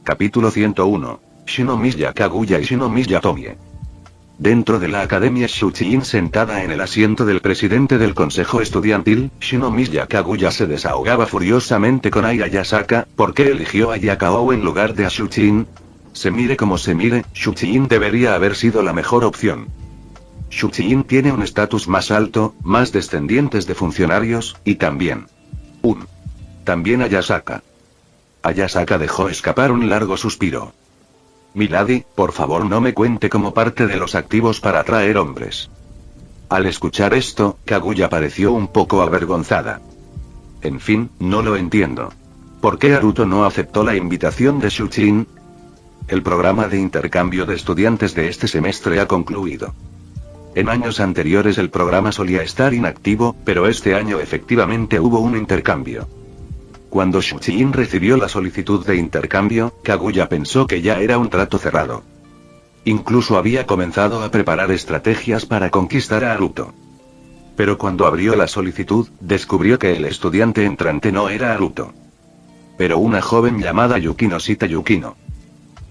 Capítulo 101. Shinomiya Kaguya y Shinomiya Tomie. Dentro de la academia Shuchiin, sentada en el asiento del presidente del consejo estudiantil, Shinomiya Kaguya se desahogaba furiosamente con Ai Ayasaka. ¿Por qué eligió a Yakao en lugar de a Shuchiin? Se mire como se mire, Shuchiin debería haber sido la mejor opción. Shuchiin tiene un estatus más alto, más descendientes de funcionarios, y también Ayasaka. Ayasaka dejó escapar un largo suspiro. Milady, por favor no me cuente como parte de los activos para atraer hombres. Al escuchar esto, Kaguya pareció un poco avergonzada. En fin, no lo entiendo. ¿Por qué Haruto no aceptó la invitación de Shuchiin? El programa de intercambio de estudiantes de este semestre ha concluido. En años anteriores el programa solía estar inactivo, pero este año efectivamente hubo un intercambio. Cuando Shuchiin recibió la solicitud de intercambio, Kaguya pensó que ya era un trato cerrado. Incluso había comenzado a preparar estrategias para conquistar a Haruto. Pero cuando abrió la solicitud, descubrió que el estudiante entrante no era Haruto, pero una joven llamada Yukino Shita Yukino.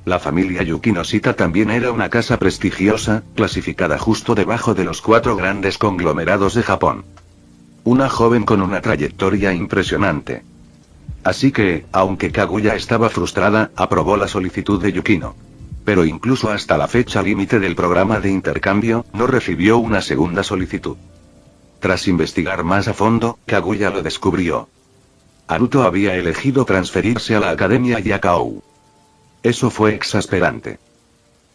La familia Yukino Shita también era una casa prestigiosa, clasificada justo debajo de los 4 grandes conglomerados de Japón. Una joven con una trayectoria impresionante. Así que, aunque Kaguya estaba frustrada, aprobó la solicitud de Yukino. Pero incluso hasta la fecha límite del programa de intercambio, no recibió una segunda solicitud. Tras investigar más a fondo, Kaguya lo descubrió. Haruto había elegido transferirse a la Academia Yakao. Eso fue exasperante.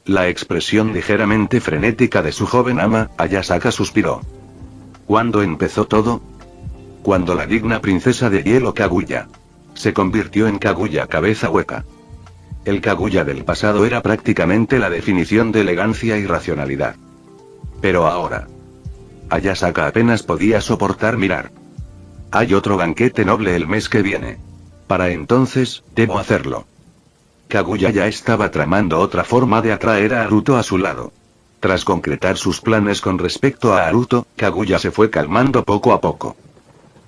La expresión ligeramente frenética de su joven ama, Ayasaka, suspiró. ¿Cuándo empezó todo? Cuando la digna princesa de hielo Kaguya se convirtió en Kaguya cabeza hueca. El Kaguya del pasado era prácticamente la definición de elegancia y racionalidad. Pero ahora, Ayasaka apenas podía soportar mirar. Hay otro banquete noble el mes que viene. Para entonces, debo hacerlo. Kaguya ya estaba tramando otra forma de atraer a Haruto a su lado. Tras concretar sus planes con respecto a Haruto, Kaguya se fue calmando poco a poco.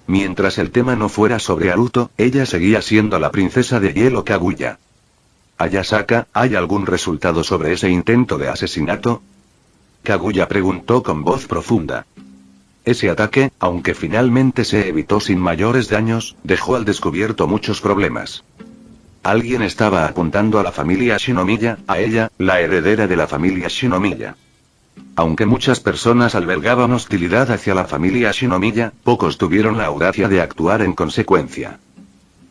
Mientras el tema no fuera sobre Haruto, ella seguía siendo la princesa de hielo Kaguya. Ayasaka, ¿hay algún resultado sobre ese intento de asesinato? Kaguya preguntó con voz profunda. Ese ataque, aunque finalmente se evitó sin mayores daños, dejó al descubierto muchos problemas. Alguien estaba apuntando a la familia Shinomiya, a ella, la heredera de la familia Shinomiya. Aunque muchas personas albergaban hostilidad hacia la familia Shinomiya, pocos tuvieron la audacia de actuar en consecuencia.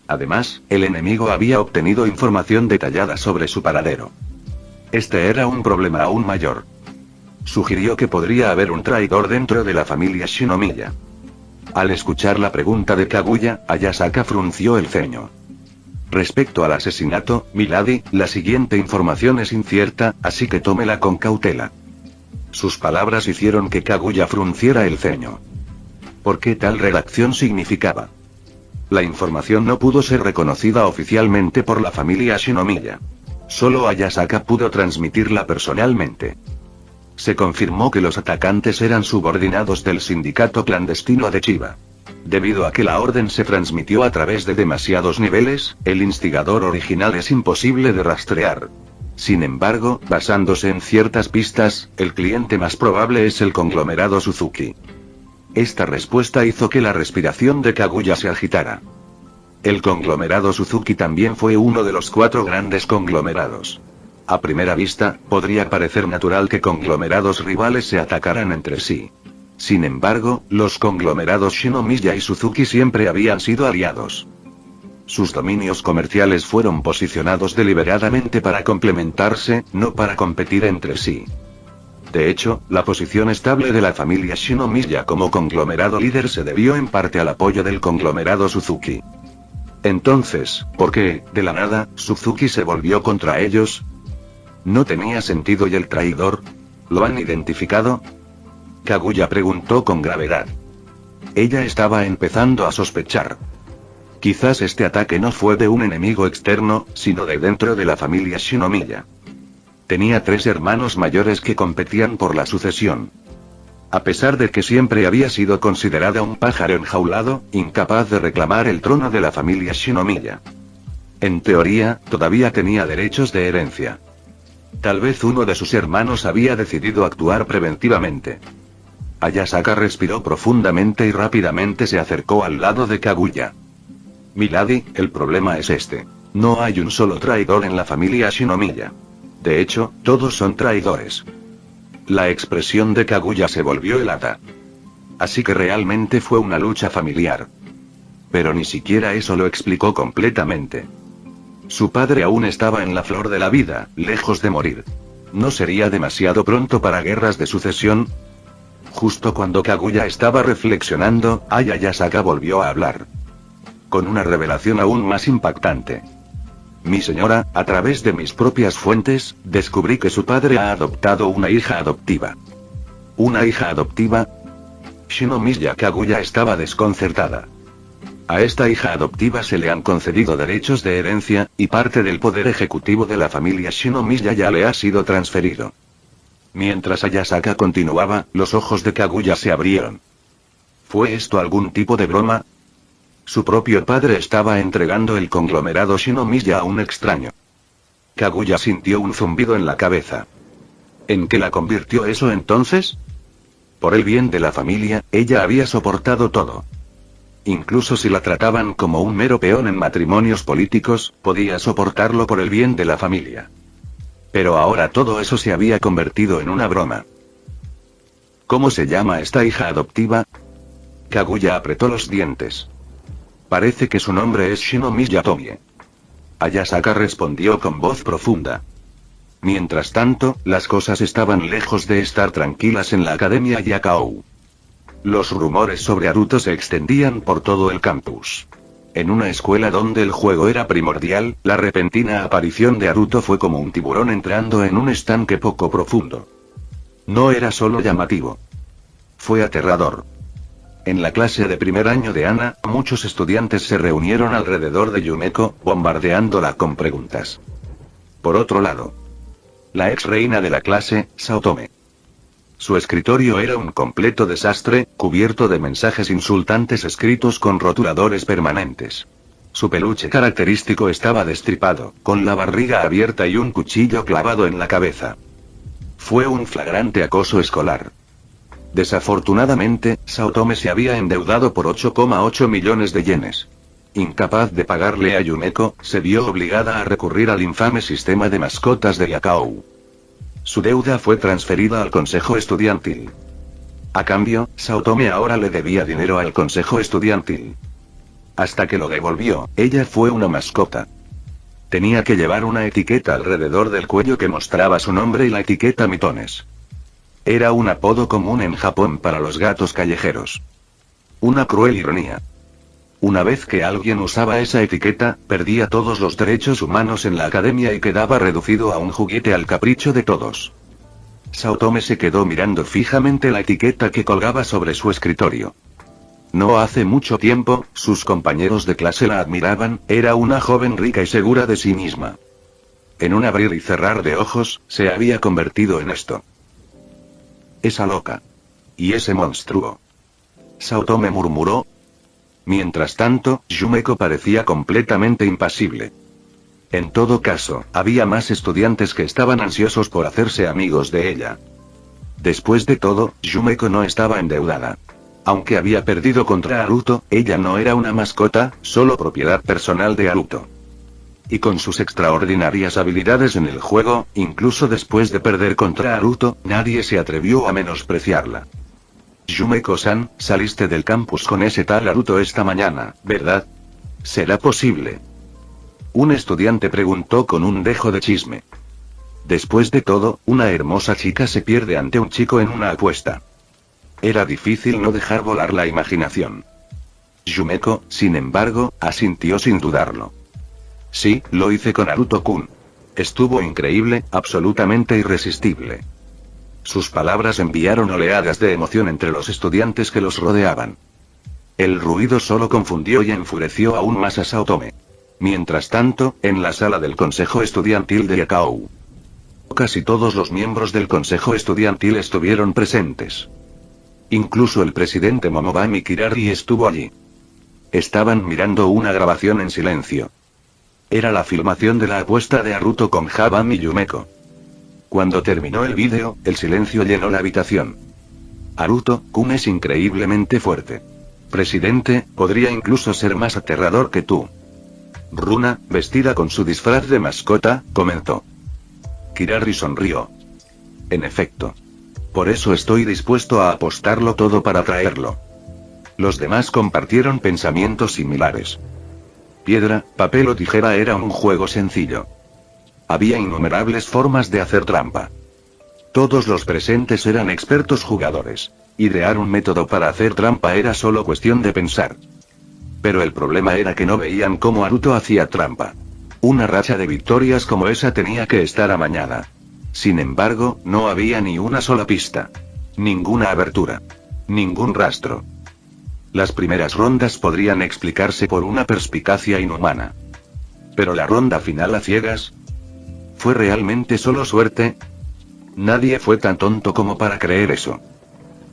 Además, el enemigo había obtenido información detallada sobre su paradero. Este era un problema aún mayor. Sugirió que podría haber un traidor dentro de la familia Shinomiya. Al escuchar la pregunta de Kaguya, Ayasaka frunció el ceño. Respecto al asesinato, Milady, la siguiente información es incierta, así que tómela con cautela. Sus palabras hicieron que Kaguya frunciera el ceño. ¿Por qué tal redacción significaba? La información no pudo ser reconocida oficialmente por la familia Shinomiya. Solo Ayasaka pudo transmitirla personalmente. Se confirmó que los atacantes eran subordinados del sindicato clandestino de Chiba. Debido a que la orden se transmitió a través de demasiados niveles, el instigador original es imposible de rastrear. Sin embargo, basándose en ciertas pistas, el cliente más probable es el conglomerado Suzuki. Esta respuesta hizo que la respiración de Kaguya se agitara. El conglomerado Suzuki también fue uno de los 4 grandes conglomerados. A primera vista, podría parecer natural que conglomerados rivales se atacaran entre sí. Sin embargo, los conglomerados Shinomiya y Suzuki siempre habían sido aliados. Sus dominios comerciales fueron posicionados deliberadamente para complementarse, no para competir entre sí. De hecho, la posición estable de la familia Shinomiya como conglomerado líder se debió en parte al apoyo del conglomerado Suzuki. Entonces, ¿por qué, de la nada, Suzuki se volvió contra ellos? No tenía sentido. ¿Y el traidor? ¿Lo han identificado? Kaguya preguntó con gravedad. Ella estaba empezando a sospechar. Quizás este ataque no fue de un enemigo externo, sino de dentro de la familia Shinomiya. Tenía 3 hermanos mayores que competían por la sucesión. A pesar de que siempre había sido considerada un pájaro enjaulado, incapaz de reclamar el trono de la familia Shinomiya. En teoría, todavía tenía derechos de herencia. Tal vez uno de sus hermanos había decidido actuar preventivamente. Ayasaka respiró profundamente y rápidamente se acercó al lado de Kaguya. Milady, el problema es este. No hay un solo traidor en la familia Shinomiya. De hecho, todos son traidores. La expresión de Kaguya se volvió helada. Así que realmente fue una lucha familiar. Pero ni siquiera eso lo explicó completamente. Su padre aún estaba en la flor de la vida, lejos de morir. ¿No sería demasiado pronto para guerras de sucesión? Justo cuando Kaguya estaba reflexionando, Ayasaka volvió a hablar. Con una revelación aún más impactante. Mi señora, a través de mis propias fuentes, descubrí que su padre ha adoptado una hija adoptiva. ¿Una hija adoptiva? Shinomiya Kaguya estaba desconcertada. A esta hija adoptiva se le han concedido derechos de herencia, y parte del poder ejecutivo de la familia Shinomiya ya le ha sido transferido. Mientras Ayasaka continuaba, los ojos de Kaguya se abrieron. ¿Fue esto algún tipo de broma? Su propio padre estaba entregando el conglomerado Shinomiya a un extraño. Kaguya sintió un zumbido en la cabeza. ¿En qué la convirtió eso entonces? Por el bien de la familia, ella había soportado todo. Incluso si la trataban como un mero peón en matrimonios políticos, podía soportarlo por el bien de la familia. Pero ahora todo eso se había convertido en una broma. ¿Cómo se llama esta hija adoptiva? Kaguya apretó los dientes. Parece que su nombre es Shinomiya Tomie. Ayasaka respondió con voz profunda. Mientras tanto, las cosas estaban lejos de estar tranquilas en la Academia Yakao. Los rumores sobre Haruto se extendían por todo el campus. En una escuela donde el juego era primordial, la repentina aparición de Haruto fue como un tiburón entrando en un estanque poco profundo. No era solo llamativo. Fue aterrador. En la clase de primer año de Ana, muchos estudiantes se reunieron alrededor de Yumeko, bombardeándola con preguntas. Por otro lado, la ex reina de la clase, Saotome. Su escritorio era un completo desastre, cubierto de mensajes insultantes escritos con rotuladores permanentes. Su peluche característico estaba destripado, con la barriga abierta y un cuchillo clavado en la cabeza. Fue un flagrante acoso escolar. Desafortunadamente, Saotome se había endeudado por 8,8 millones de yenes. Incapaz de pagarle a Yumeko, se vio obligada a recurrir al infame sistema de mascotas de Yakao. Su deuda fue transferida al consejo estudiantil. A cambio, Saotome ahora le debía dinero al consejo estudiantil. Hasta que lo devolvió, ella fue una mascota. Tenía que llevar una etiqueta alrededor del cuello que mostraba su nombre y la etiqueta mitones. Era un apodo común en Japón para los gatos callejeros. Una cruel ironía. Una vez que alguien usaba esa etiqueta, perdía todos los derechos humanos en la academia y quedaba reducido a un juguete al capricho de todos. Saotome se quedó mirando fijamente la etiqueta que colgaba sobre su escritorio. No hace mucho tiempo, sus compañeros de clase la admiraban, era una joven rica y segura de sí misma. En un abrir y cerrar de ojos, se había convertido en esto. Esa loca. Y ese monstruo. Saotome murmuró. Mientras tanto, Yumeko parecía completamente impasible. En todo caso, había más estudiantes que estaban ansiosos por hacerse amigos de ella. Después de todo, Yumeko no estaba endeudada. Aunque había perdido contra Haruto, ella no era una mascota, solo propiedad personal de Haruto. Y con sus extraordinarias habilidades en el juego, incluso después de perder contra Haruto, nadie se atrevió a menospreciarla. Yumeko-san, saliste del campus con ese tal Haruto esta mañana, ¿verdad? ¿Será posible? Un estudiante preguntó con un dejo de chisme. Después de todo, una hermosa chica se pierde ante un chico en una apuesta. Era difícil no dejar volar la imaginación. Yumeko, sin embargo, asintió sin dudarlo. Sí, lo hice con Haruto-kun. Estuvo increíble, absolutamente irresistible. Sus palabras enviaron oleadas de emoción entre los estudiantes que los rodeaban. El ruido solo confundió y enfureció aún más a Saotome. Mientras tanto, en la sala del consejo estudiantil de Yakao. Casi todos los miembros del consejo estudiantil estuvieron presentes. Incluso el presidente Momobami Kirari estuvo allí. Estaban mirando una grabación en silencio. Era la filmación de la apuesta de Naruto con Jaban y Yumeko. Cuando terminó el vídeo, el silencio llenó la habitación. Naruto-kun es increíblemente fuerte. Presidente, podría incluso ser más aterrador que tú. Runa, vestida con su disfraz de mascota, comentó. Kirari sonrió. En efecto. Por eso estoy dispuesto a apostarlo todo para traerlo. Los demás compartieron pensamientos similares. Piedra, papel o tijera era un juego sencillo. Había innumerables formas de hacer trampa. Todos los presentes eran expertos jugadores. Idear un método para hacer trampa era solo cuestión de pensar. Pero el problema era que no veían cómo Naruto hacía trampa. Una racha de victorias como esa tenía que estar amañada. Sin embargo, no había ni una sola pista. Ninguna abertura. Ningún rastro. Las primeras rondas podrían explicarse por una perspicacia inhumana. Pero la ronda final a ciegas... ¿Fue realmente solo suerte? Nadie fue tan tonto como para creer eso.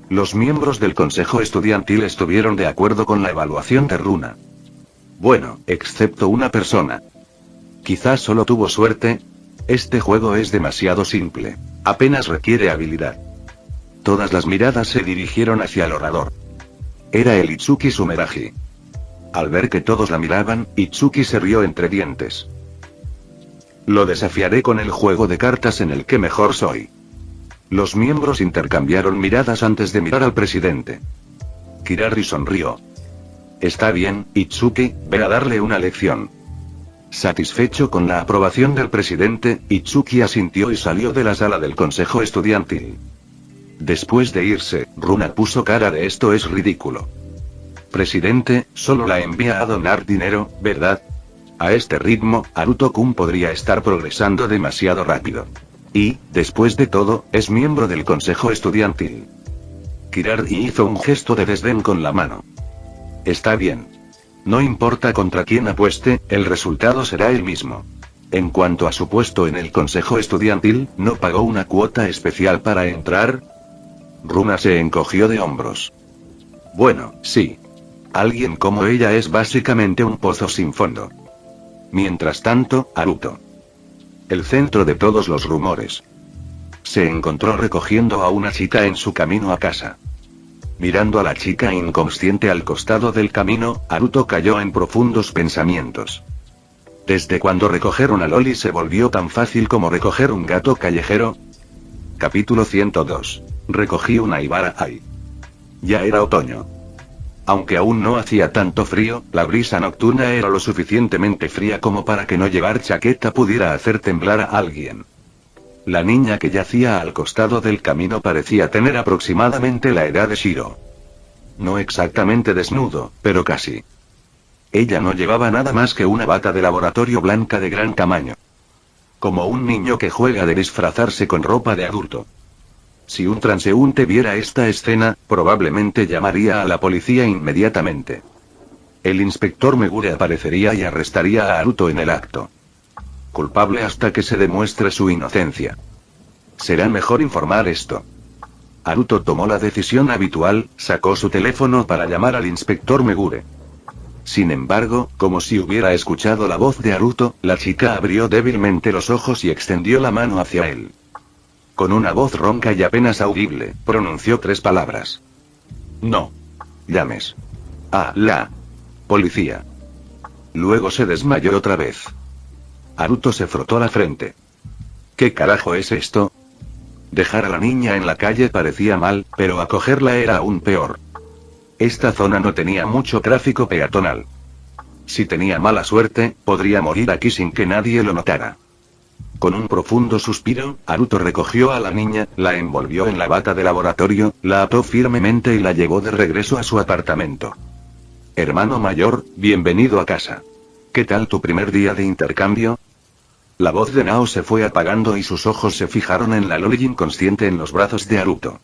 Los miembros del consejo estudiantil estuvieron de acuerdo con la evaluación de Runa. Bueno, excepto una persona. Quizás solo tuvo suerte. Este juego es demasiado simple. Apenas requiere habilidad. Todas las miradas se dirigieron hacia el orador. Era el Itsuki Sumeragi. Al ver que todos la miraban, Itsuki se rió entre dientes. Lo desafiaré con el juego de cartas en el que mejor soy. Los miembros intercambiaron miradas antes de mirar al presidente. Kirari sonrió. Está bien, Itsuki, ve a darle una lección. Satisfecho con la aprobación del presidente, Itsuki asintió y salió de la sala del consejo estudiantil. Después de irse, Runa puso cara de esto es ridículo. Presidente, solo la envía a donar dinero, ¿verdad? A este ritmo, Naruto-kun podría estar progresando demasiado rápido. Y, después de todo, es miembro del consejo estudiantil. Kirari hizo un gesto de desdén con la mano. Está bien. No importa contra quién apueste, el resultado será el mismo. En cuanto a su puesto en el consejo estudiantil, ¿no pagó una cuota especial para entrar? Runa se encogió de hombros. Bueno, sí. Alguien como ella es básicamente un pozo sin fondo. Mientras tanto, Naruto. El centro de todos los rumores. Se encontró recogiendo a una chica en su camino a casa. Mirando a la chica inconsciente al costado del camino, Naruto cayó en profundos pensamientos. ¿Desde cuando recoger una loli se volvió tan fácil como recoger un gato callejero? Capítulo 102. Recogí una Ibara Ai. Ya era otoño. Aunque aún no hacía tanto frío, la brisa nocturna era lo suficientemente fría como para que no llevar chaqueta pudiera hacer temblar a alguien. La niña que yacía al costado del camino parecía tener aproximadamente la edad de Shiro. No exactamente desnudo, pero casi. Ella no llevaba nada más que una bata de laboratorio blanca de gran tamaño. Como un niño que juega de disfrazarse con ropa de adulto. Si un transeúnte viera esta escena, probablemente llamaría a la policía inmediatamente. El inspector Megure aparecería y arrestaría a Naruto en el acto. Culpable hasta que se demuestre su inocencia. Será mejor informar esto. Naruto tomó la decisión habitual, sacó su teléfono para llamar al inspector Megure. Sin embargo, como si hubiera escuchado la voz de Naruto, la chica abrió débilmente los ojos y extendió la mano hacia él. Con una voz ronca y apenas audible, pronunció 3 palabras. No. Llames. A la policía. Luego se desmayó otra vez. Naruto se frotó la frente. ¿Qué carajo es esto? Dejar a la niña en la calle parecía mal, pero acogerla era aún peor. Esta zona no tenía mucho tráfico peatonal. Si tenía mala suerte, podría morir aquí sin que nadie lo notara. Con un profundo suspiro, Naruto recogió a la niña, la envolvió en la bata de laboratorio, la ató firmemente y la llevó de regreso a su apartamento. Hermano mayor, bienvenido a casa. ¿Qué tal tu primer día de intercambio? La voz de Nao se fue apagando y sus ojos se fijaron en la loli inconsciente en los brazos de Naruto.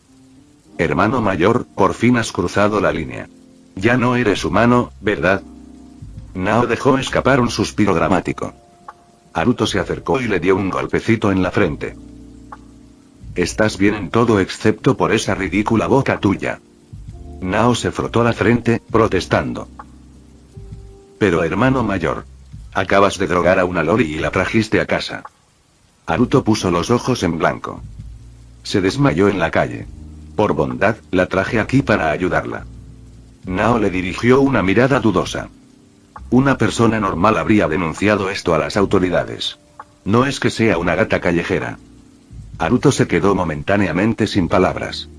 Hermano mayor, por fin has cruzado la línea. Ya no eres humano, ¿verdad? Nao dejó escapar un suspiro dramático. Naruto se acercó y le dio un golpecito en la frente. Estás bien en todo excepto por esa ridícula boca tuya. Nao se frotó la frente, protestando. Pero hermano mayor. Acabas de drogar a una loli y la trajiste a casa. Haruto puso los ojos en blanco. Se desmayó en la calle. Por bondad, la traje aquí para ayudarla. Nao le dirigió una mirada dudosa. Una persona normal habría denunciado esto a las autoridades. No es que sea una gata callejera. Haruto se quedó momentáneamente sin palabras.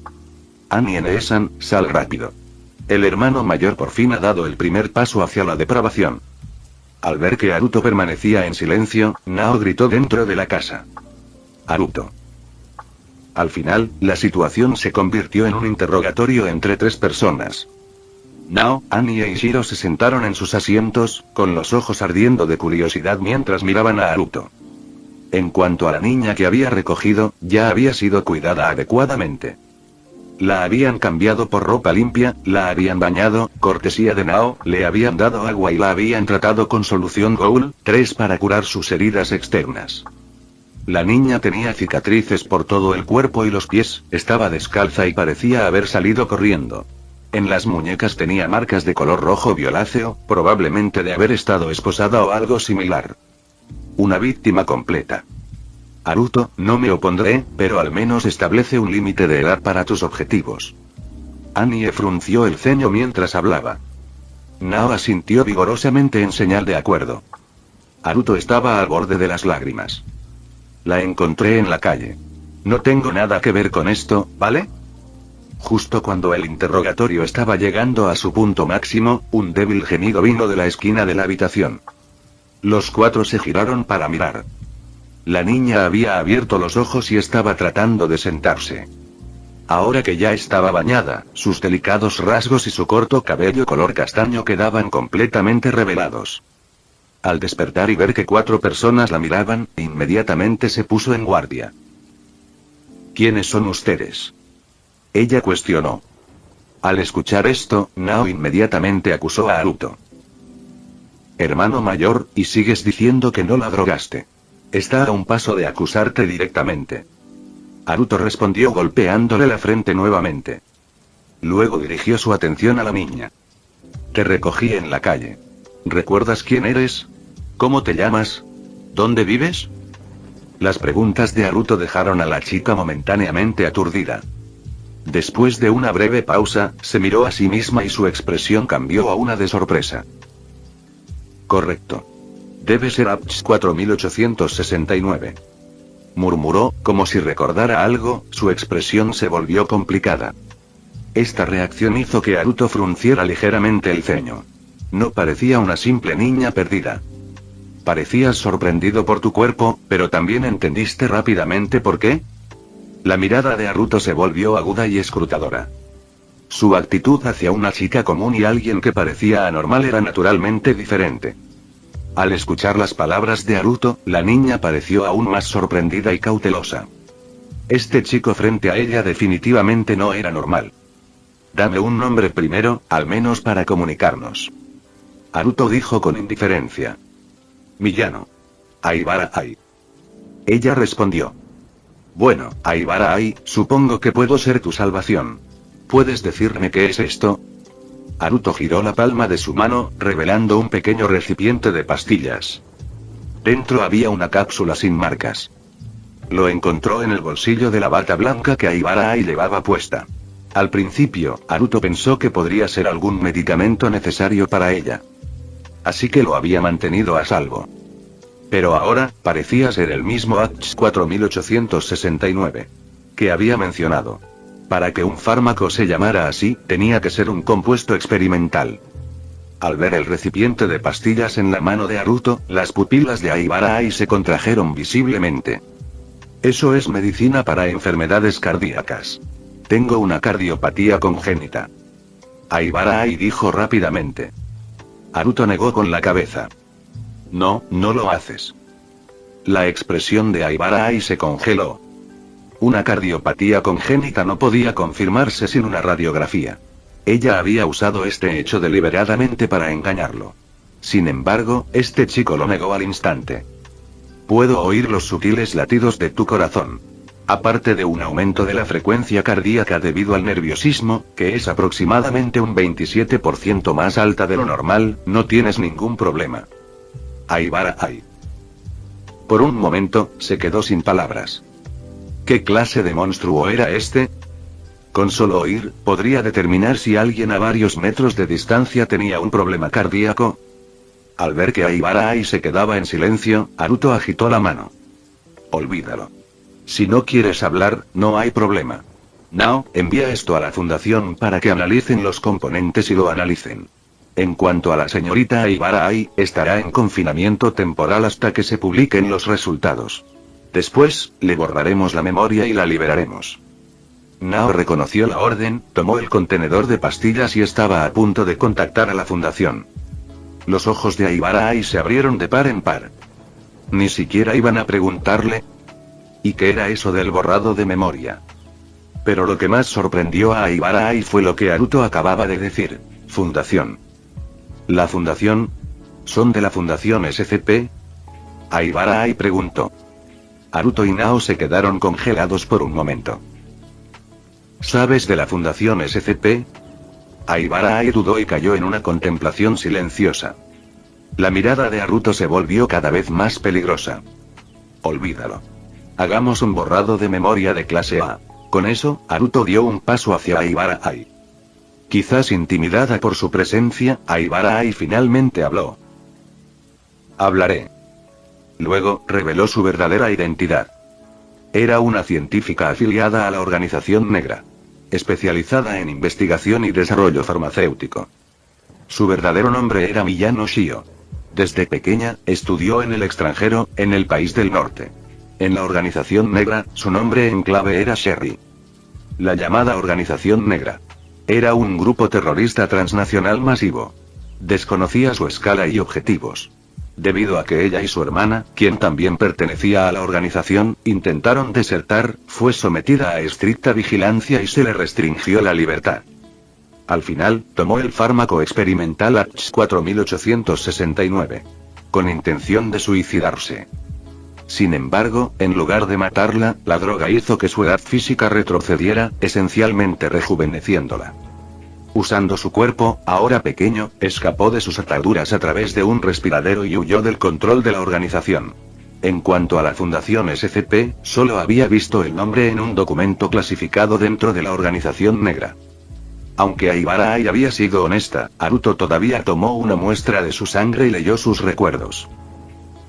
Annie Ine-san, sal rápido. El hermano mayor por fin ha dado el primer paso hacia la depravación. Al ver que Haruto permanecía en silencio, Nao gritó dentro de la casa. Haruto. Al final, la situación se convirtió en un interrogatorio entre 3 personas. Nao, Annie e Ishiro se sentaron en sus asientos, con los ojos ardiendo de curiosidad mientras miraban a Haruto. En cuanto a la niña que había recogido, ya había sido cuidada adecuadamente. La habían cambiado por ropa limpia, la habían bañado, cortesía de Nao, le habían dado agua y la habían tratado con solución Goul 3 para curar sus heridas externas. La niña tenía cicatrices por todo el cuerpo y los pies, estaba descalza y parecía haber salido corriendo. En las muñecas tenía marcas de color rojo violáceo, probablemente de haber estado esposada o algo similar. Una víctima completa. Haruto, no me opondré, pero al menos establece un límite de edad para tus objetivos. Annie frunció el ceño mientras hablaba. Nao asintió vigorosamente en señal de acuerdo. Haruto estaba al borde de las lágrimas. La encontré en la calle. No tengo nada que ver con esto, ¿vale? Justo cuando el interrogatorio estaba llegando a su punto máximo, un débil gemido vino de la esquina de la habitación. Los 4 se giraron para mirar. La niña había abierto los ojos y estaba tratando de sentarse. Ahora que ya estaba bañada, sus delicados rasgos y su corto cabello color castaño quedaban completamente revelados. Al despertar y ver que 4 personas la miraban, inmediatamente se puso en guardia. ¿Quiénes son ustedes? Ella cuestionó. Al escuchar esto, Nao inmediatamente acusó a Haruto. Hermano mayor, y sigues diciendo que no la drogaste. Está a un paso de acusarte directamente. Haruto respondió golpeándole la frente nuevamente. Luego dirigió su atención a la niña. Te recogí en la calle. ¿Recuerdas quién eres? ¿Cómo te llamas? ¿Dónde vives? Las preguntas de Haruto dejaron a la chica momentáneamente aturdida. Después de una breve pausa, se miró a sí misma y su expresión cambió a una de sorpresa. Correcto. Debe ser APS 4869. Murmuró, como si recordara algo, su expresión se volvió complicada. Esta reacción hizo que Haruto frunciera ligeramente el ceño. No parecía una simple niña perdida. Parecías sorprendido por tu cuerpo, pero también entendiste rápidamente por qué. La mirada de Haruto se volvió aguda y escrutadora. Su actitud hacia una chica común y alguien que parecía anormal era naturalmente diferente. Al escuchar las palabras de Haruto, la niña pareció aún más sorprendida y cautelosa. Este chico frente a ella definitivamente no era normal. Dame un nombre primero, al menos para comunicarnos. Haruto dijo con indiferencia. Miyano. Aibara Ai. Ella respondió. Bueno, Aibara Ai, supongo que puedo ser tu salvación. ¿Puedes decirme qué es esto? Haruto giró la palma de su mano, revelando un pequeño recipiente de pastillas. Dentro había una cápsula sin marcas. Lo encontró en el bolsillo de la bata blanca que Aibara Ai llevaba puesta. Al principio, Haruto pensó que podría ser algún medicamento necesario para ella. Así que lo había mantenido a salvo. Pero ahora, parecía ser el mismo APS 4869 que había mencionado. Para que un fármaco se llamara así, tenía que ser un compuesto experimental. Al ver el recipiente de pastillas en la mano de Haruto, las pupilas de Aibara Ai se contrajeron visiblemente. Eso es medicina para enfermedades cardíacas. Tengo una cardiopatía congénita. Aibara Ai dijo rápidamente. Haruto negó con la cabeza. No, no lo haces. La expresión de Aibara Ai se congeló. Una cardiopatía congénita no podía confirmarse sin una radiografía. Ella había usado este hecho deliberadamente para engañarlo. Sin embargo, este chico lo negó al instante. Puedo oír los sutiles latidos de tu corazón. Aparte de un aumento de la frecuencia cardíaca debido al nerviosismo, que es aproximadamente un 27% más alta de lo normal, no tienes ningún problema. Aibara Ai. Por un momento, se quedó sin palabras. ¿Qué clase de monstruo era este? Con solo oír, podría determinar si alguien a varios metros de distancia tenía un problema cardíaco. Al ver que Aibara Ai se quedaba en silencio, Haruto agitó la mano. Olvídalo. Si no quieres hablar, no hay problema. Nao, envía esto a la fundación para que analicen los componentes y lo analicen. En cuanto a la señorita Aibara Ai, estará en confinamiento temporal hasta que se publiquen los resultados. Después, le borraremos la memoria y la liberaremos. Nao reconoció la orden, tomó el contenedor de pastillas y estaba a punto de contactar a la fundación. Los ojos de Aibara Ai se abrieron de par en par. Ni siquiera iban a preguntarle. ¿Y qué era eso del borrado de memoria? Pero lo que más sorprendió a Aibara Ai fue lo que Haruto acababa de decir. Fundación. ¿La fundación? ¿Son de la fundación SCP? Aibara Ai preguntó. Haruto y Nao se quedaron congelados por un momento. ¿Sabes de la fundación SCP? Aibara Ai dudó y cayó en una contemplación silenciosa. La mirada de Haruto se volvió cada vez más peligrosa. Olvídalo. Hagamos un borrado de memoria de clase A. Con eso, Haruto dio un paso hacia Aibara Ai. Quizás intimidada por su presencia, Aibara Ai finalmente habló. Hablaré. Luego, reveló su verdadera identidad. Era una científica afiliada a la Organización Negra. Especializada en investigación y desarrollo farmacéutico. Su verdadero nombre era Miyano Shio. Desde pequeña, estudió en el extranjero, en el país del norte. En la Organización Negra, su nombre en clave era Sherry. La llamada Organización Negra. Era un grupo terrorista transnacional masivo. Desconocía su escala y objetivos. Debido a que ella y su hermana, quien también pertenecía a la organización, intentaron desertar, fue sometida a estricta vigilancia y se le restringió la libertad. Al final, tomó el fármaco experimental H4869. Con intención de suicidarse. Sin embargo, en lugar de matarla, la droga hizo que su edad física retrocediera, esencialmente rejuveneciéndola. Usando su cuerpo, ahora pequeño, escapó de sus ataduras a través de un respiradero y huyó del control de la organización. En cuanto a la fundación SCP, solo había visto el nombre en un documento clasificado dentro de la Organización Negra. Aunque Aibara Ai había sido honesta, Haruto todavía tomó una muestra de su sangre y leyó sus recuerdos.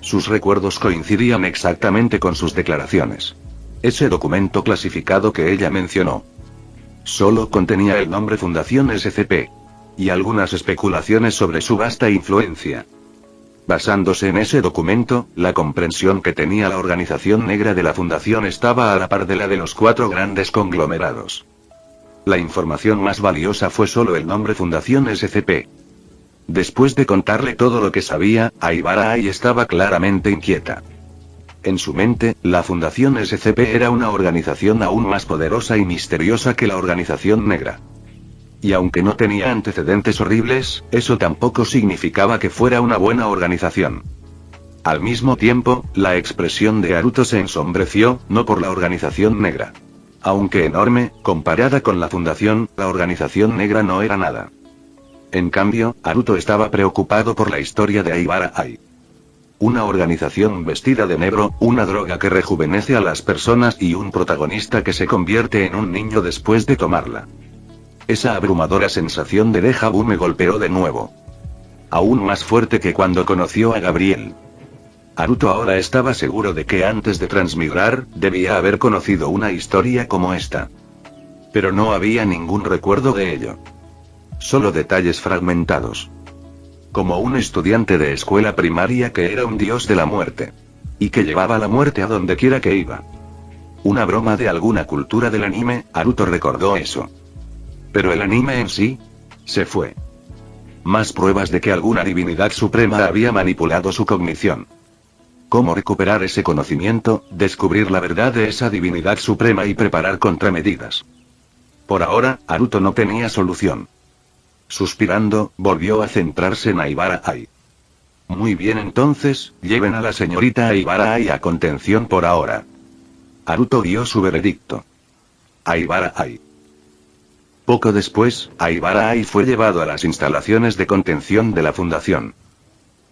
Sus recuerdos coincidían exactamente con sus declaraciones. Ese documento clasificado que ella mencionó solo contenía el nombre Fundación SCP. Y algunas especulaciones sobre su vasta influencia. Basándose en ese documento, la comprensión que tenía la Organización Negra de la Fundación estaba a la par de la de los 4 grandes conglomerados. La información más valiosa fue solo el nombre Fundación SCP. Después de contarle todo lo que sabía, Aibara Ai estaba claramente inquieta. En su mente, la Fundación SCP era una organización aún más poderosa y misteriosa que la Organización Negra. Y aunque no tenía antecedentes horribles, eso tampoco significaba que fuera una buena organización. Al mismo tiempo, la expresión de Haruto se ensombreció, no por la Organización Negra. Aunque enorme, comparada con la Fundación, la Organización Negra no era nada. En cambio, Haruto estaba preocupado por la historia de Aibara Ai. Una organización vestida de negro, una droga que rejuvenece a las personas y un protagonista que se convierte en un niño después de tomarla. Esa abrumadora sensación de déjà vu me golpeó de nuevo. Aún más fuerte que cuando conoció a Gabriel. Haruto ahora estaba seguro de que antes de transmigrar, debía haber conocido una historia como esta. Pero no había ningún recuerdo de ello. Solo detalles fragmentados. Como un estudiante de escuela primaria que era un dios de la muerte. Y que llevaba la muerte a donde quiera que iba. Una broma de alguna cultura del anime, Haruto recordó eso. Pero el anime en sí, se fue. Más pruebas de que alguna divinidad suprema había manipulado su cognición. ¿Cómo recuperar ese conocimiento, descubrir la verdad de esa divinidad suprema y preparar contramedidas? Por ahora, Haruto no tenía solución. Suspirando, volvió a centrarse en Aibara Ai. Muy bien, entonces, lleven a la señorita Aibara Ai a contención por ahora. Haruto dio su veredicto. Aibara Ai. Poco después, Aibara Ai fue llevado a las instalaciones de contención de la fundación.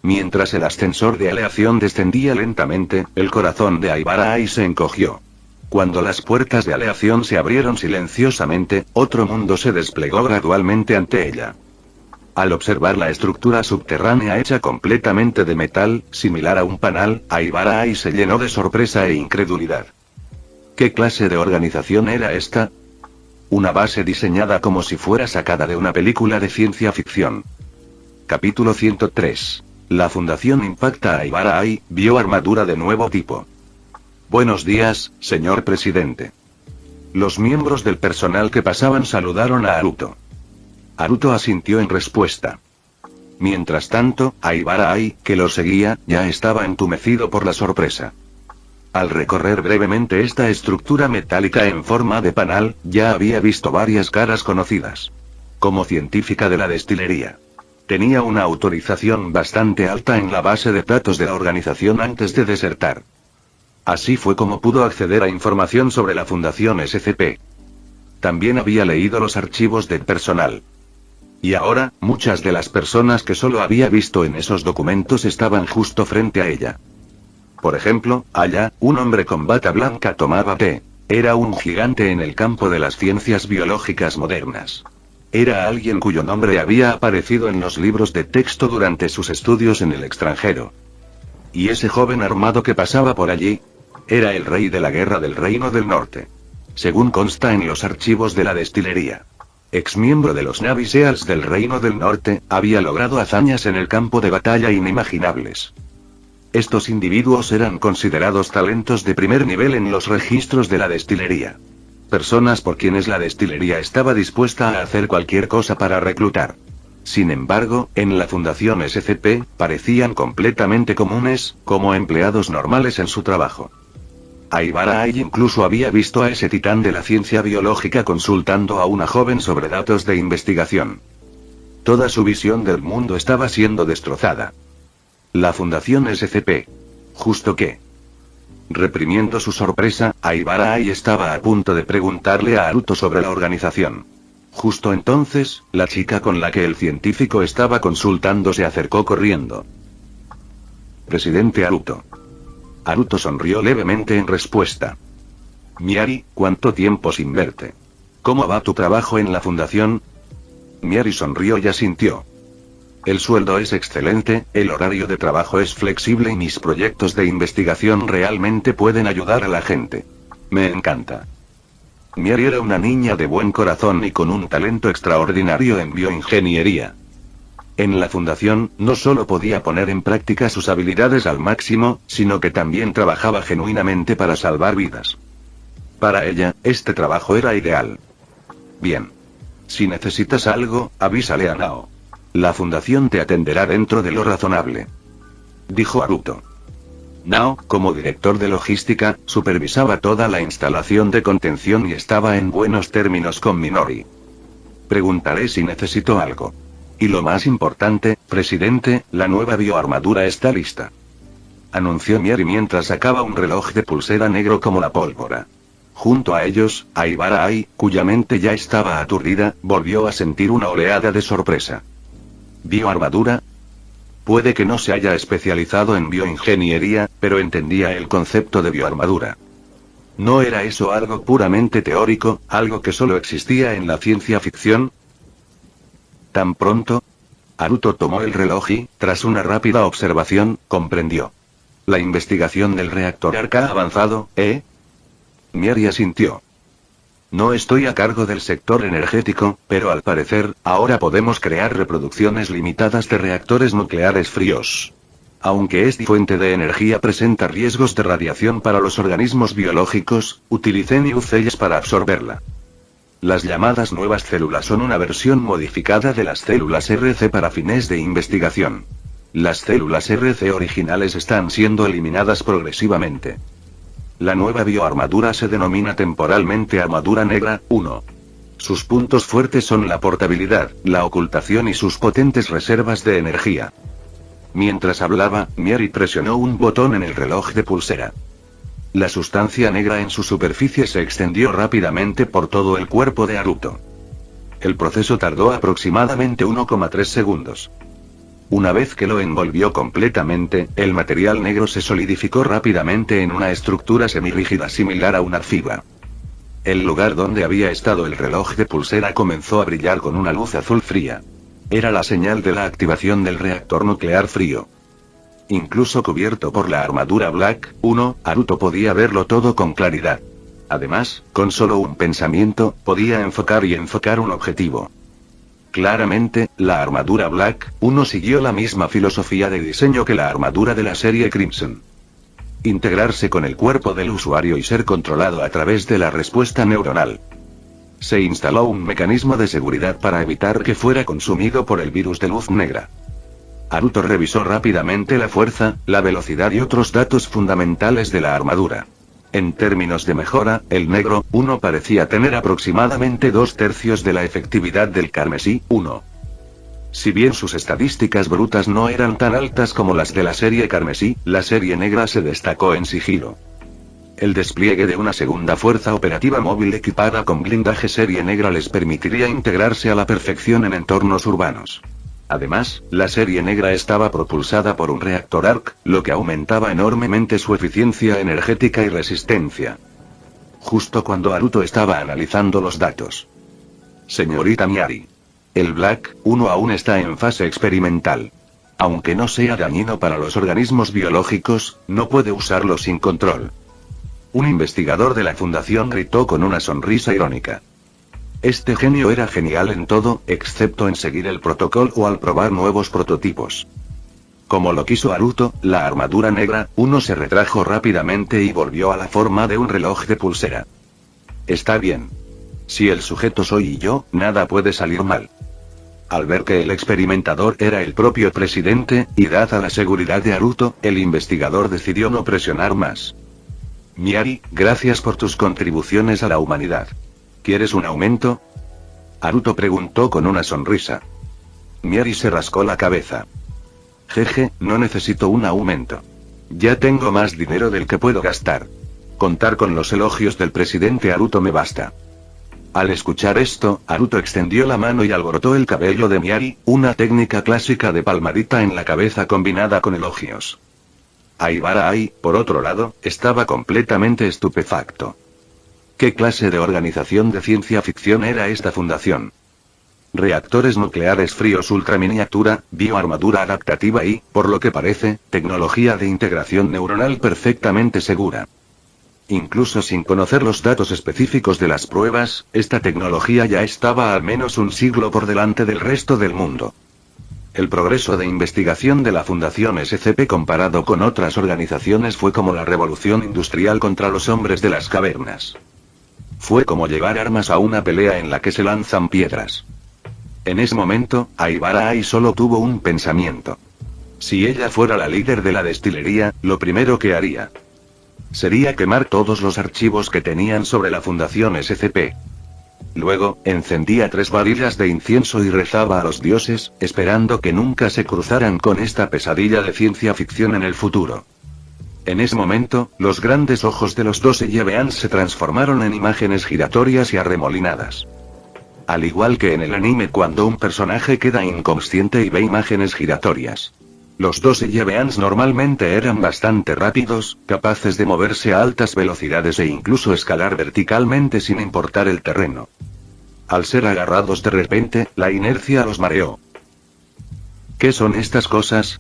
Mientras el ascensor de aleación descendía lentamente, el corazón de Aibara Ai se encogió. Cuando las puertas de aleación se abrieron silenciosamente, otro mundo se desplegó gradualmente ante ella. Al observar la estructura subterránea hecha completamente de metal, similar a un panal, Aibara Ai se llenó de sorpresa e incredulidad. ¿Qué clase de organización era esta? Una base diseñada como si fuera sacada de una película de ciencia ficción. Capítulo 103. La Fundación impacta a Aibara Ai, bioarmadura de nuevo tipo. Buenos días, señor presidente. Los miembros del personal que pasaban saludaron a Haruto. Haruto asintió en respuesta. Mientras tanto, Aibara Ai, que lo seguía, ya estaba entumecido por la sorpresa. Al recorrer brevemente esta estructura metálica en forma de panal, ya había visto varias caras conocidas. Como científica de la destilería. Tenía una autorización bastante alta en la base de datos de la organización antes de desertar. Así fue como pudo acceder a información sobre la Fundación SCP. También había leído los archivos del personal. Y ahora, muchas de las personas que solo había visto en esos documentos estaban justo frente a ella. Por ejemplo, allá, un hombre con bata blanca tomaba té. Era un gigante en el campo de las ciencias biológicas modernas. Era alguien cuyo nombre había aparecido en los libros de texto durante sus estudios en el extranjero. Y ese joven armado que pasaba por allí, era el rey de la guerra del Reino del Norte. Según consta en los archivos de la destilería. Exmiembro de los Navy Seals del Reino del Norte, había logrado hazañas en el campo de batalla inimaginables. Estos individuos eran considerados talentos de primer nivel en los registros de la destilería. Personas por quienes la destilería estaba dispuesta a hacer cualquier cosa para reclutar. Sin embargo, en la Fundación SCP, parecían completamente comunes, como empleados normales en su trabajo. Aibara Ai incluso había visto a ese titán de la ciencia biológica consultando a una joven sobre datos de investigación. Toda su visión del mundo estaba siendo destrozada. La Fundación SCP. ¿Justo qué? Reprimiendo su sorpresa, Aibara Ai estaba a punto de preguntarle a Haruto sobre la organización. Justo entonces, la chica con la que el científico estaba consultando se acercó corriendo. Presidente Haruto. Haruto sonrió levemente en respuesta. Miari, ¿cuánto tiempo sin verte? ¿Cómo va tu trabajo en la fundación? Miari sonrió y asintió. El sueldo es excelente, el horario de trabajo es flexible y mis proyectos de investigación realmente pueden ayudar a la gente. Me encanta. Miari era una niña de buen corazón y con un talento extraordinario en bioingeniería. En la fundación, no solo podía poner en práctica sus habilidades al máximo, sino que también trabajaba genuinamente para salvar vidas. Para ella, este trabajo era ideal. Bien. Si necesitas algo, avísale a Nao. La fundación te atenderá dentro de lo razonable. Dijo Haruto. Nao, como director de logística, supervisaba toda la instalación de contención y estaba en buenos términos con Minori. Preguntaré si necesito algo. Y lo más importante, presidente, la nueva bioarmadura está lista. Anunció Miari mientras sacaba un reloj de pulsera negro como la pólvora. Junto a ellos, Aibara Ai, cuya mente ya estaba aturdida, volvió a sentir una oleada de sorpresa. ¿Bioarmadura? Puede que no se haya especializado en bioingeniería, pero entendía el concepto de bioarmadura. ¿No era eso algo puramente teórico, algo que solo existía en la ciencia ficción? ¿Tan pronto? Haruto tomó el reloj y, tras una rápida observación, comprendió. La investigación del reactor arca ha avanzado, ¿eh? Miari asintió. No estoy a cargo del sector energético, pero al parecer, ahora podemos crear reproducciones limitadas de reactores nucleares fríos. Aunque esta fuente de energía presenta riesgos de radiación para los organismos biológicos, utilicé New Cells para absorberla. Las llamadas nuevas células son una versión modificada de las células RC para fines de investigación. Las células RC originales están siendo eliminadas progresivamente. La nueva bioarmadura se denomina temporalmente Armadura Negra 1. Sus puntos fuertes son la portabilidad, la ocultación y sus potentes reservas de energía. Mientras hablaba, Miari presionó un botón en el reloj de pulsera. La sustancia negra en su superficie se extendió rápidamente por todo el cuerpo de Haruto. El proceso tardó aproximadamente 1,3 segundos. Una vez que lo envolvió completamente, el material negro se solidificó rápidamente en una estructura semirrígida similar a una arcilla. El lugar donde había estado el reloj de pulsera comenzó a brillar con una luz azul fría. Era la señal de la activación del reactor nuclear frío. Incluso cubierto por la armadura Black 1, Haruto podía verlo todo con claridad. Además, con solo un pensamiento, podía enfocar un objetivo. Claramente, la armadura Black 1 siguió la misma filosofía de diseño que la armadura de la serie Crimson. Integrarse con el cuerpo del usuario y ser controlado a través de la respuesta neuronal. Se instaló un mecanismo de seguridad para evitar que fuera consumido por el virus de luz negra. Haruto revisó rápidamente la fuerza, la velocidad y otros datos fundamentales de la armadura. En términos de mejora, el negro 1 parecía tener aproximadamente 2/3 de la efectividad del carmesí 1. Si bien sus estadísticas brutas no eran tan altas como las de la serie carmesí, la serie negra se destacó en sigilo. El despliegue de una segunda fuerza operativa móvil equipada con blindaje serie negra les permitiría integrarse a la perfección en entornos urbanos. Además, la serie negra estaba propulsada por un reactor ARC, lo que aumentaba enormemente su eficiencia energética y resistencia. Justo cuando Haruto estaba analizando los datos. Señorita Miari. El Black 1 aún está en fase experimental. Aunque no sea dañino para los organismos biológicos, no puede usarlo sin control. Un investigador de la fundación gritó con una sonrisa irónica. Este genio era genial en todo, excepto en seguir el protocolo o al probar nuevos prototipos. Como lo quiso Haruto, la armadura negra 1 se retrajo rápidamente y volvió a la forma de un reloj de pulsera. Está bien. Si el sujeto soy yo, nada puede salir mal. Al ver que el experimentador era el propio presidente, y dada la seguridad de Haruto, el investigador decidió no presionar más. Miari, gracias por tus contribuciones a la humanidad. ¿Quieres un aumento? Haruto preguntó con una sonrisa. Miari se rascó la cabeza. Jeje, no necesito un aumento. Ya tengo más dinero del que puedo gastar. Contar con los elogios del presidente Haruto me basta. Al escuchar esto, Haruto extendió la mano y alborotó el cabello de Miari, una técnica clásica de palmadita en la cabeza combinada con elogios. Aibara Ai, por otro lado, estaba completamente estupefacto. ¿Qué clase de organización de ciencia ficción era esta fundación? Reactores nucleares fríos ultraminiatura, bioarmadura adaptativa y, por lo que parece, tecnología de integración neuronal perfectamente segura. Incluso sin conocer los datos específicos de las pruebas, esta tecnología ya estaba al menos un siglo por delante del resto del mundo. El progreso de investigación de la Fundación SCP comparado con otras organizaciones fue como la revolución industrial contra los hombres de las cavernas. Fue como llevar armas a una pelea en la que se lanzan piedras. En ese momento, Aibara Ai solo tuvo un pensamiento. Si ella fuera la líder de la destilería, lo primero que haría sería quemar todos los archivos que tenían sobre la Fundación SCP. Luego, encendía 3 varillas de incienso y rezaba a los dioses, esperando que nunca se cruzaran con esta pesadilla de ciencia ficción en el futuro. En ese momento, los grandes ojos de los 12 Yebeans se transformaron en imágenes giratorias y arremolinadas. Al igual que en el anime cuando un personaje queda inconsciente y ve imágenes giratorias. Los 12 Yebeans normalmente eran bastante rápidos, capaces de moverse a altas velocidades e incluso escalar verticalmente sin importar el terreno. Al ser agarrados de repente, la inercia los mareó. ¿Qué son estas cosas?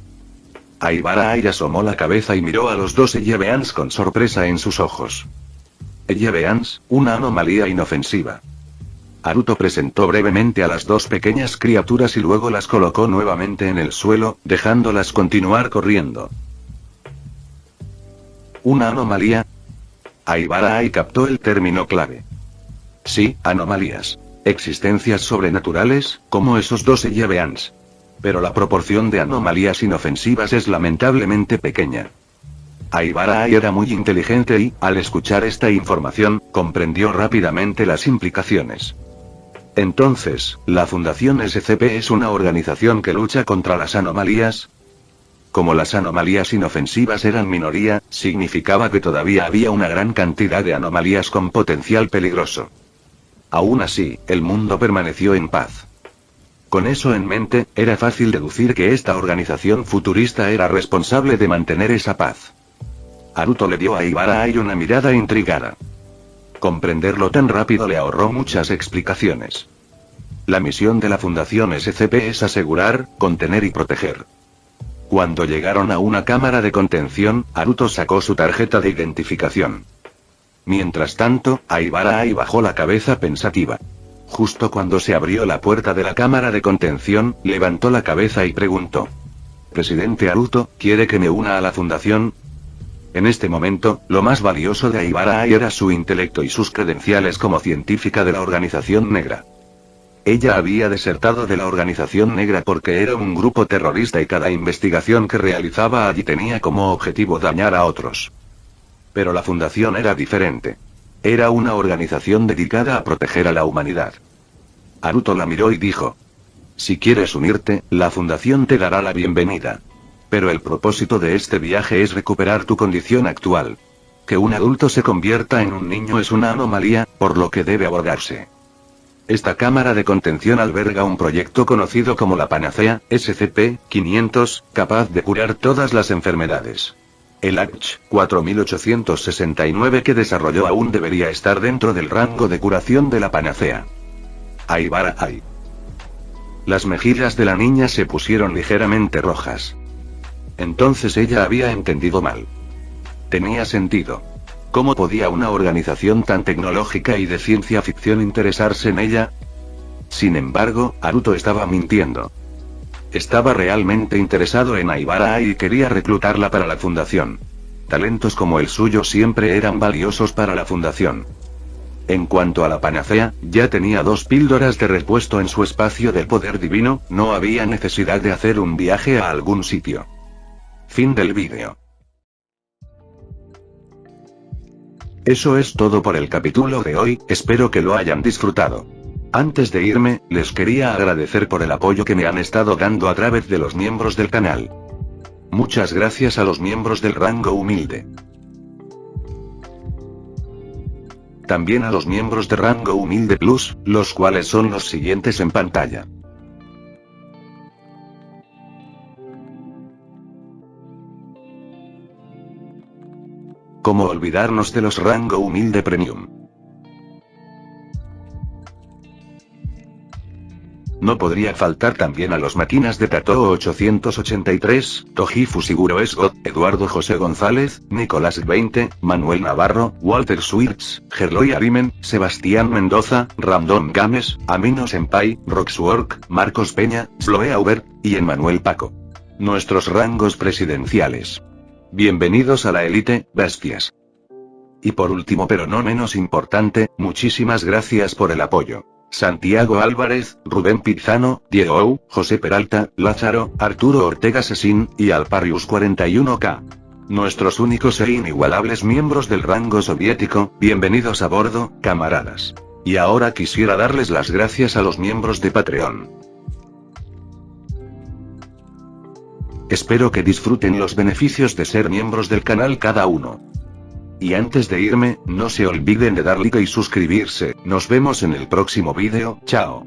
Aibara Ai asomó la cabeza y miró a los 12 Yebeans con sorpresa en sus ojos. Yebeans, una anomalía inofensiva. Haruto presentó brevemente a las 2 pequeñas criaturas y luego las colocó nuevamente en el suelo, dejándolas continuar corriendo. ¿Una anomalía? Aibara Ai captó el término clave. Sí, anomalías. Existencias sobrenaturales, como esos 12 Yebeans. Pero la proporción de anomalías inofensivas es lamentablemente pequeña. Aibara Ai era muy inteligente y, al escuchar esta información, comprendió rápidamente las implicaciones. Entonces, ¿la Fundación SCP es una organización que lucha contra las anomalías? Como las anomalías inofensivas eran minoría, significaba que todavía había una gran cantidad de anomalías con potencial peligroso. Aún así, el mundo permaneció en paz. Con eso en mente, era fácil deducir que esta organización futurista era responsable de mantener esa paz. Haruto le dio a Aibara Ai una mirada intrigada. Comprenderlo tan rápido le ahorró muchas explicaciones. La misión de la Fundación SCP es asegurar, contener y proteger. Cuando llegaron a una cámara de contención, Haruto sacó su tarjeta de identificación. Mientras tanto, Aibara Ai bajó la cabeza pensativa. Justo cuando se abrió la puerta de la cámara de contención, levantó la cabeza y preguntó: «Presidente Haruto, ¿quiere que me una a la Fundación?». En este momento, lo más valioso de Aibara Ai era su intelecto y sus credenciales como científica de la Organización Negra. Ella había desertado de la Organización Negra porque era un grupo terrorista y cada investigación que realizaba allí tenía como objetivo dañar a otros. Pero la Fundación era diferente. Era una organización dedicada a proteger a la humanidad. Haruto la miró y dijo: «Si quieres unirte, la Fundación te dará la bienvenida. Pero el propósito de este viaje es recuperar tu condición actual. Que un adulto se convierta en un niño es una anomalía, por lo que debe abordarse. Esta cámara de contención alberga un proyecto conocido como la Panacea, SCP-500, capaz de curar todas las enfermedades. El H-4869 que desarrolló aún debería estar dentro del rango de curación de la Panacea». Aibara Ai. Las mejillas de la niña se pusieron ligeramente rojas. Entonces ella había entendido mal. Tenía sentido. ¿Cómo podía una organización tan tecnológica y de ciencia ficción interesarse en ella? Sin embargo, Haruto estaba mintiendo. Estaba realmente interesado en Aibara Ai y quería reclutarla para la Fundación. Talentos como el suyo siempre eran valiosos para la Fundación. En cuanto a la Panacea, ya tenía 2 píldoras de repuesto en su espacio del poder divino, no había necesidad de hacer un viaje a algún sitio. Fin del vídeo. Eso es todo por el capítulo de hoy, espero que lo hayan disfrutado. Antes de irme, les quería agradecer por el apoyo que me han estado dando a través de los miembros del canal. Muchas gracias a los miembros del rango humilde. También a los miembros de rango humilde plus, los cuales son los siguientes en pantalla. ¿Cómo olvidarnos de los rango humilde premium? No podría faltar también a los máquinas de Tato 883, Toji Fusiguro Esgot, Eduardo José González, Nicolás 20, Manuel Navarro, Walter Swirtz, Gerloy Arimen, Sebastián Mendoza, Random Games, Amino Senpai, Roxwork, Marcos Peña, Sloe Auber, y Emmanuel Paco. Nuestros rangos presidenciales. Bienvenidos a la élite, bestias. Y por último pero no menos importante, muchísimas gracias por el apoyo. Santiago Álvarez, Rubén Pizano, Diego Ou, José Peralta, Lázaro, Arturo Ortega Sesín, y Alparius 41K. Nuestros únicos e inigualables miembros del rango soviético, bienvenidos a bordo, camaradas. Y ahora quisiera darles las gracias a los miembros de Patreon. Espero que disfruten los beneficios de ser miembros del canal cada uno. Y antes de irme, no se olviden de dar like y suscribirse, nos vemos en el próximo vídeo, chao.